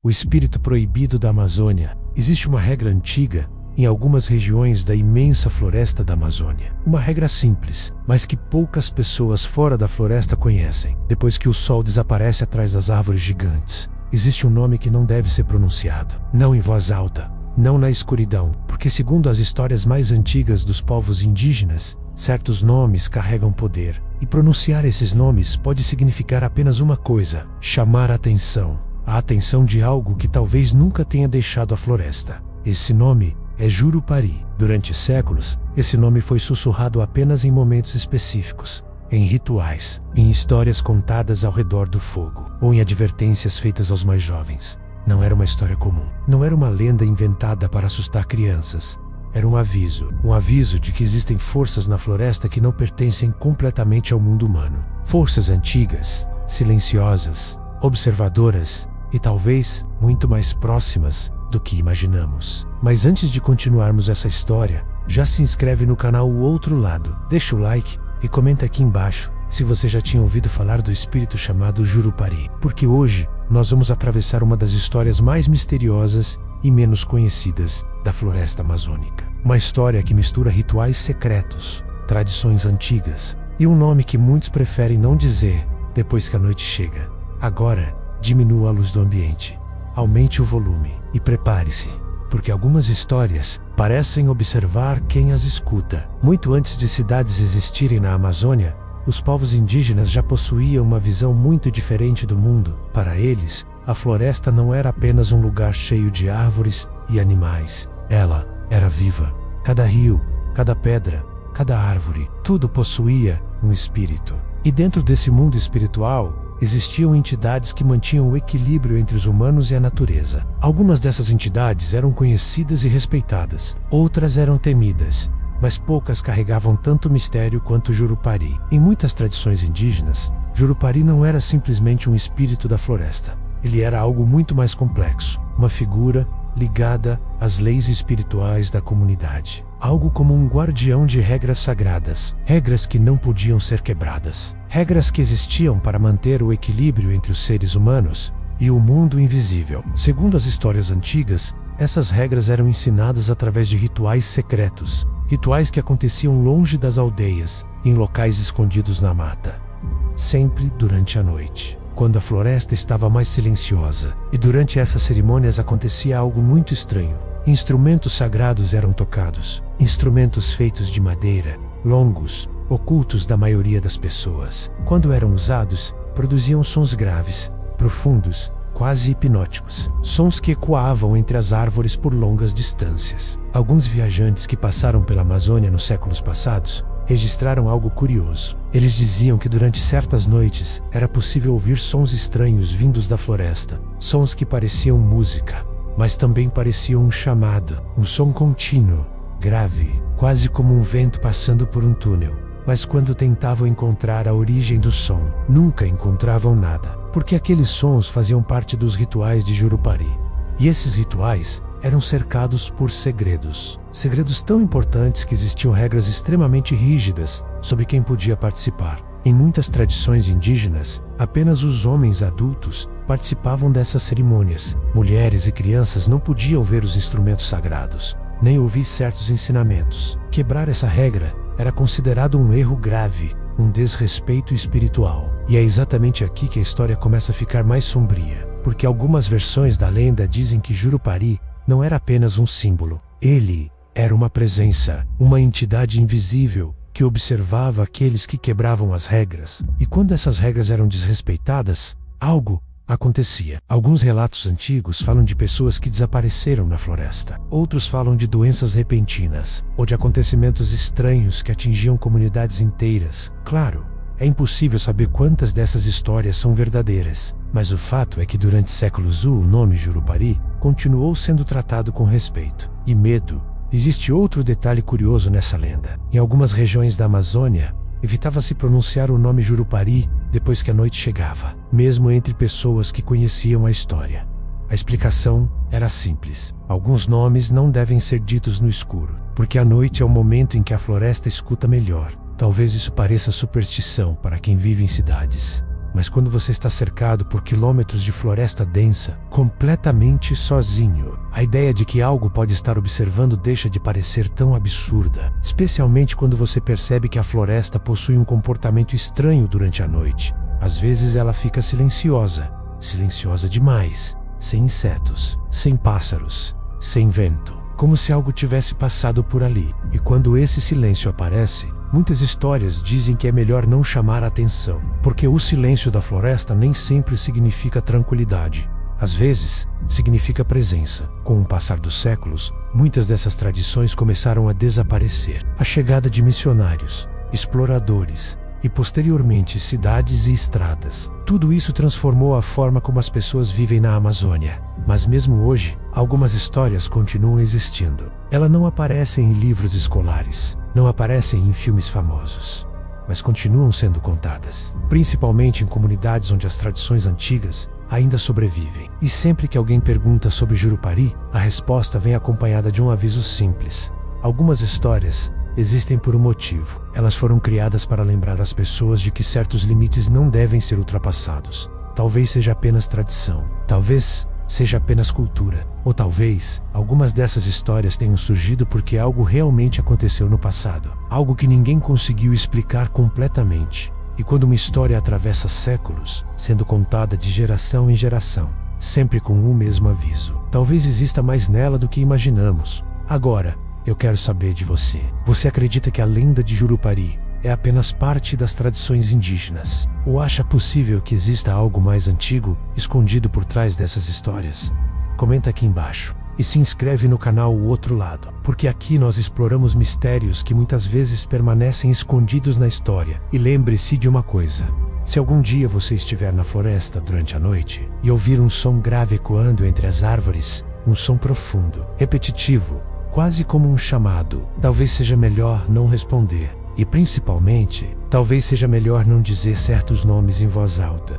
o espírito proibido da Amazônia. Existe uma regra antiga em algumas regiões da imensa floresta da Amazônia. Uma regra simples, mas que poucas pessoas fora da floresta conhecem. Depois que o sol desaparece atrás das árvores gigantes, existe um nome que não deve ser pronunciado. Não em voz alta, não na escuridão, porque segundo as histórias mais antigas dos povos indígenas, certos nomes carregam poder. E pronunciar esses nomes pode significar apenas uma coisa: chamar a atenção de algo que talvez nunca tenha deixado a floresta. Esse nome é Jurupari. Durante séculos, esse nome foi sussurrado apenas em momentos específicos, em rituais, em histórias contadas ao redor do fogo, ou em advertências feitas aos mais jovens. Não era uma história comum. Não era uma lenda inventada para assustar crianças. Era um aviso de que existem forças na floresta que não pertencem completamente ao mundo humano. Forças antigas, silenciosas, observadoras e talvez muito mais próximas do que imaginamos. Mas antes de continuarmos essa história, já se inscreve no canal O Outro Lado, deixa o like e comenta aqui embaixo se você já tinha ouvido falar do espírito chamado Jurupari, porque hoje nós vamos atravessar uma das histórias mais misteriosas e menos conhecidas da floresta amazônica. Uma história que mistura rituais secretos, tradições antigas e um nome que muitos preferem não dizer depois que a noite chega. Agora, diminua a luz do ambiente, aumente o volume e prepare-se, porque algumas histórias parecem observar quem as escuta. Muito antes de cidades existirem na Amazônia, os povos indígenas já possuíam uma visão muito diferente do mundo. Para eles, a floresta não era apenas um lugar cheio de árvores e animais. Ela era viva. Cada rio, cada pedra, cada árvore, tudo possuía um espírito. E dentro desse mundo espiritual, existiam entidades que mantinham o equilíbrio entre os humanos e a natureza. Algumas dessas entidades eram conhecidas e respeitadas, outras eram temidas, mas poucas carregavam tanto mistério quanto Jurupari. Em muitas tradições indígenas, Jurupari não era simplesmente um espírito da floresta. Ele era algo muito mais complexo, uma figura ligada às leis espirituais da comunidade. Algo como um guardião de regras sagradas, regras que não podiam ser quebradas. Regras que existiam para manter o equilíbrio entre os seres humanos e o mundo invisível. Segundo as histórias antigas, essas regras eram ensinadas através de rituais secretos, rituais que aconteciam longe das aldeias, em locais escondidos na mata. Sempre durante a noite, quando a floresta estava mais silenciosa. E durante essas cerimônias acontecia algo muito estranho. Instrumentos sagrados eram tocados, instrumentos feitos de madeira, longos, ocultos da maioria das pessoas. Quando eram usados, produziam sons graves, profundos, quase hipnóticos. Sons que ecoavam entre as árvores por longas distâncias. Alguns viajantes que passaram pela Amazônia nos séculos passados registraram algo curioso. Eles diziam que durante certas noites era possível ouvir sons estranhos vindos da floresta. Sons que pareciam música, mas também pareciam um chamado, um som contínuo, grave, quase como um vento passando por um túnel. Mas quando tentavam encontrar a origem do som, nunca encontravam nada, porque aqueles sons faziam parte dos rituais de Jurupari. E esses rituais eram cercados por segredos. Segredos tão importantes que existiam regras extremamente rígidas sobre quem podia participar. Em muitas tradições indígenas, apenas os homens adultos participavam dessas cerimônias. Mulheres e crianças não podiam ver os instrumentos sagrados, nem ouvir certos ensinamentos. Quebrar essa regra era considerado um erro grave, um desrespeito espiritual. E é exatamente aqui que a história começa a ficar mais sombria, porque algumas versões da lenda dizem que Jurupari não era apenas um símbolo. Ele era uma presença, uma entidade invisível que observava aqueles que quebravam as regras. E quando essas regras eram desrespeitadas, algo acontecia. Alguns relatos antigos falam de pessoas que desapareceram na floresta. Outros falam de doenças repentinas, ou de acontecimentos estranhos que atingiam comunidades inteiras. Claro, é impossível saber quantas dessas histórias são verdadeiras, mas o fato é que durante séculos o nome Jurupari continuou sendo tratado com respeito e medo. Existe outro detalhe curioso nessa lenda. Em algumas regiões da Amazônia, evitava-se pronunciar o nome Jurupari depois que a noite chegava, mesmo entre pessoas que conheciam a história. A explicação era simples. Alguns nomes não devem ser ditos no escuro, porque a noite é o momento em que a floresta escuta melhor. Talvez isso pareça superstição para quem vive em cidades, Mas quando você está cercado por quilômetros de floresta densa, completamente sozinho, a ideia de que algo pode estar observando deixa de parecer tão absurda, especialmente quando você percebe que a floresta possui um comportamento estranho durante a noite. Às vezes ela fica silenciosa, silenciosa demais, sem insetos, sem pássaros, sem vento, como se algo tivesse passado por ali. E quando esse silêncio aparece, muitas histórias dizem que é melhor não chamar a atenção, porque o silêncio da floresta nem sempre significa tranquilidade. Às vezes, significa presença. Com o passar dos séculos, muitas dessas tradições começaram a desaparecer. A chegada de missionários, exploradores e, posteriormente, cidades e estradas. Tudo isso transformou a forma como as pessoas vivem na Amazônia. Mas mesmo hoje, algumas histórias continuam existindo. Elas não aparecem em livros escolares, não aparecem em filmes famosos, mas continuam sendo contadas, principalmente em comunidades onde as tradições antigas ainda sobrevivem. E sempre que alguém pergunta sobre Jurupari, a resposta vem acompanhada de um aviso simples. Algumas histórias existem por um motivo. Elas foram criadas para lembrar as pessoas de que certos limites não devem ser ultrapassados. Talvez seja apenas tradição, talvez seja apenas cultura, ou talvez algumas dessas histórias tenham surgido porque algo realmente aconteceu no passado, algo que ninguém conseguiu explicar completamente. E quando uma história atravessa séculos, sendo contada de geração em geração, sempre com o mesmo aviso, talvez exista mais nela do que imaginamos. Agora, eu quero saber de você. Você acredita que a lenda de Jurupari é apenas parte das tradições indígenas? Ou acha possível que exista algo mais antigo, escondido por trás dessas histórias? Comenta aqui embaixo. E se inscreve no canal O Outro Lado, porque aqui nós exploramos mistérios que muitas vezes permanecem escondidos na história. E lembre-se de uma coisa. Se algum dia você estiver na floresta durante a noite e ouvir um som grave ecoando entre as árvores, um som profundo, repetitivo, quase como um chamado, talvez seja melhor não responder. E principalmente, talvez seja melhor não dizer certos nomes em voz alta.